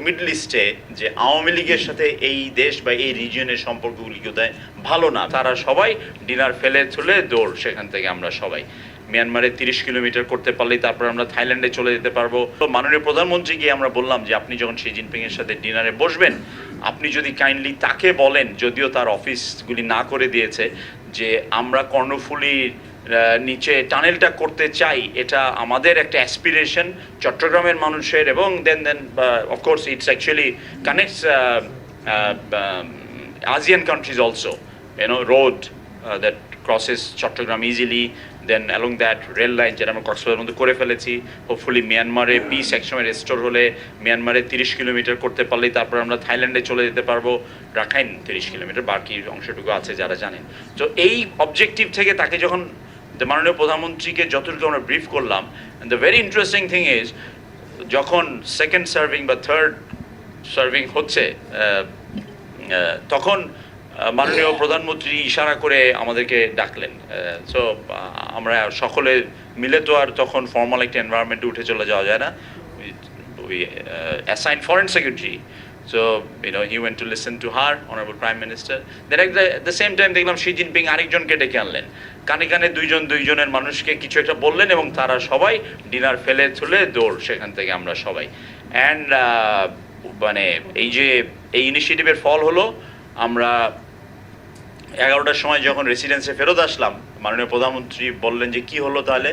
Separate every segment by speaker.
Speaker 1: Middle ইস্টে যে আওয়ামী লীগের সাথে এই দেশ বা এই রিজিয়নের সম্পর্কগুলি কোথায় ভালো না, তারা সবাই ডিনার ফেলে তুলে দৌড় সেখান থেকে আমরা সবাই মিয়ানমারে 30 কিলোমিটার করতে পারলেই তারপর আমরা থাইল্যান্ডে চলে যেতে পারবো। তো মাননীয় প্রধানমন্ত্রীকে আমরা বললাম যে আপনি যখন শি জিনপিং এর সাথে ডিনারে বসবেন, আপনি যদি কাইন্ডলি তাকে বলেন, যদিও তার অফিসগুলি না করে দিয়েছে, যে আমরা কর্ণফুলীর নিচে টানেলটা করতে চাই, এটা আমাদের একটা অ্যাসপিরেশন চট্টগ্রামের মানুষের, এবং then of course it's actually connects ASEAN countries also, road that crosses Chattogram easily, then along that rail line যেটা আমরা কক্সবাজারের মধ্যে করে ফেলেছি, হোপফুলি মিয়ানমারে পিস একসময় রেস্টোর হলে মিয়ানমারে 30 কিলোমিটার করতে পারলেই তারপর আমরা থাইল্যান্ডে চলে যেতে পারবো, রাখাইন 30 কিলোমিটার, বাকি অংশটুকু আছে যারা জানেন। তো এই অবজেক্টিভ থেকে তাকে যখন মাননীয় প্রধানমন্ত্রীকে যতটুকু আমরা ব্রিফ করলাম, the very interesting thing is যখন সেকেন্ড সার্ভিং বা থার্ড সার্ভিং হচ্ছে তখন মাননীয় প্রধানমন্ত্রী ইশারা করে আমাদেরকে ডাকলেন। সো আমরা সকলে মিলে তো আর তখন ফর্মাল একটা এনভায়রনমেন্টে উঠে চলে যাওয়া যায় না। We assign foreign secretary, so he went to listen to her, honorable prime minister. Then at the same time দেখলাম শি জিনপিং আরেকজনকে ডেকে আনলেন, কানে কানে দুইজনের মানুষকে কিছু একটা বললেন, এবং তারা সবাই ডিনার ফেলে তুলে দৌড় সেখান থেকে আমরা সবাই। অ্যান্ড মানে এই যে এই ইনিশিয়েটিভের ফল হলো, আমরা 11টার সময় যখন রেসিডেন্সে ফেরত আসলাম, মাননীয় প্রধানমন্ত্রী বললেন যে কি হলো তাহলে।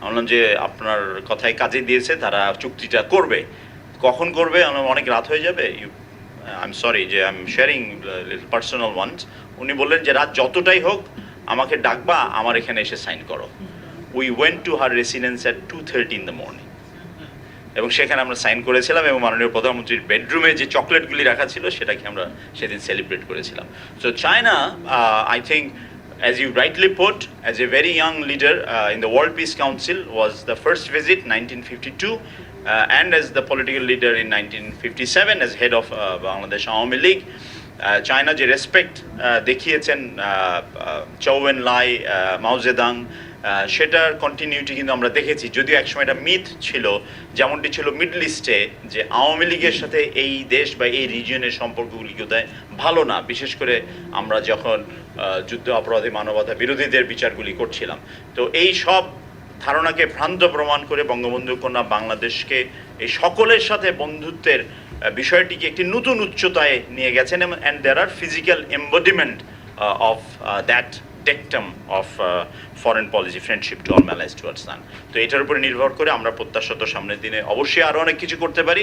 Speaker 1: বললাম যে আপনার কথায় কাজে দিয়েছে, তারা চুক্তিটা করবে। কখন করবে? অনেক রাত হয়ে যাবে। আই এম সরি যে I am sharing personal ones. উনি বললেন যে রাত যতটাই হোক আমাকে ডাকবা, আমার এখানে এসে সাইন করো। We went to her residence at 2:30 in the morning, এবং সেখানে আমরা সাইন করেছিলাম, এবং মাননীয় প্রধানমন্ত্রীর বেডরুমে যে চকলেটগুলি রাখা ছিল সেটাকে আমরা সেদিন সেলিব্রেট করেছিলাম। So China, I think, as you rightly put, as a very young leader in the World Peace Council, was the first visit 1952, and as the political leader in 1957 as head of Bangladesh Awami League. China যে respect দেখিয়েছেন চৌ N লাই, মাও জেদাং, সেটার continuity কিন্তু আমরা দেখেছি। যদিও একসময় এটা মিথ ছিল, যেমনটি ছিল মিডল ইস্টে যে আওয়ামী লীগের সাথে এই দেশ বা এই রিজিয়নের সম্পর্কগুলি কোথায় ভালো না, বিশেষ করে আমরা যখন যুদ্ধ অপরাধী, মানবতা বিরোধীদের বিচারগুলি করছিলাম। তো এই সব ধারণাকে ভ্রান্ত প্রমাণ করে বঙ্গবন্ধু কন্যা বাংলাদেশকে এই সকলের সাথে বন্ধুত্বের বিষয়টিকে একটি নতুন উচ্চতায় নিয়ে গেছেন, and there are physical embodiment of that dictum of foreign policy, friendship to all malice towards none. তো এটার উপরে নির্ভর করে আমরা প্রত্যাশাত সামনের দিনে অবশ্যই আরও অনেক কিছু করতে পারি।